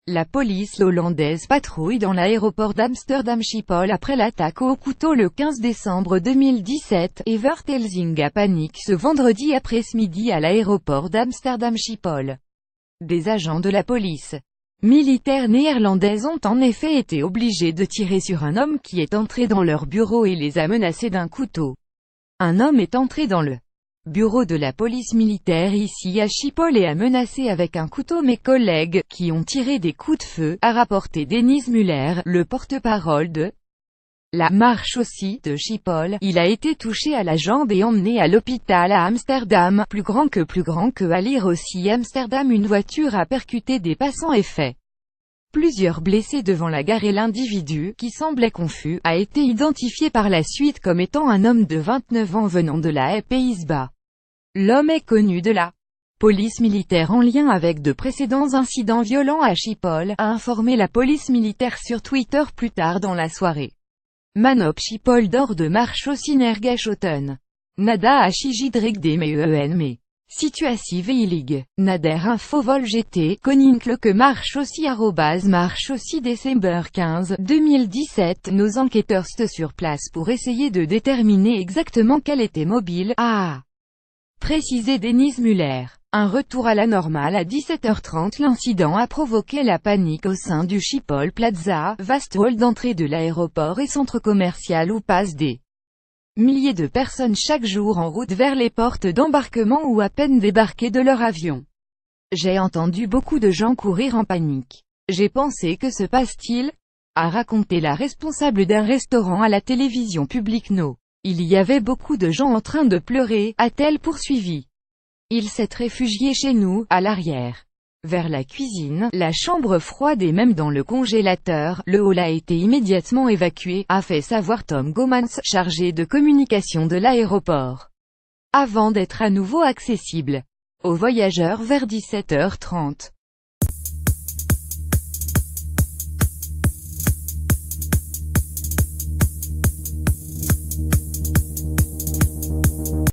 La police hollandaise patrouille dans l'aéroport d'Amsterdam Schiphol après l'attaque au couteau le 15 décembre 2017. Evert Elzinga panique ce vendredi après-midi à l'aéroport d'Amsterdam Schiphol. Des agents de la police militaire néerlandaise ont en effet été obligés de tirer sur un homme qui est entré dans leur bureau et les a menacés d'un couteau. Un homme est entré dans le bureau de la police militaire ici à Schiphol et a menacé avec un couteau mes collègues, qui ont tiré des coups de feu, a rapporté Dennis Muller, le porte-parole de la marche-aussi de Schiphol. Il a été touché à la jambe et emmené à l'hôpital à Amsterdam. Plus grand que à lire aussi Amsterdam, une voiture a percuté des passants et fait plusieurs blessés devant la gare et l'individu, qui semblait confus, a été identifié par la suite comme étant un homme de 29 ans venant de la Pays-Bas. L'homme est connu de la police militaire en lien avec de précédents incidents violents à Schiphol, a informé la police militaire sur Twitter plus tard dans la soirée. Man op Schiphol door de marche aussi nergeschoten. Nada a Chigidrik de me. Situatie veilig. Nader info vol GT, koninklijke marche aussi marche aussi décembre 15, 2017. Nos enquêteurs sont sur place pour essayer de déterminer exactement quel était mobile, a précisé Dennis Muller. Un retour à la normale à 17h30. L'incident a provoqué la panique au sein du Schiphol Plaza, vaste hall d'entrée de l'aéroport et centre commercial où passent des milliers de personnes chaque jour en route vers les portes d'embarquement ou à peine débarquées de leur avion. J'ai entendu beaucoup de gens courir en panique. J'ai pensé que se passe-t-il? A raconté la responsable d'un restaurant à la télévision publique No. Il y avait beaucoup de gens en train de pleurer, a-t-elle poursuivi. Il s'est réfugié chez nous, à l'arrière. Vers la cuisine, la chambre froide et même dans le congélateur, le hall a été immédiatement évacué, a fait savoir Tom Gomans, chargé de communication de l'aéroport. Avant d'être à nouveau accessible aux voyageurs vers 17h30.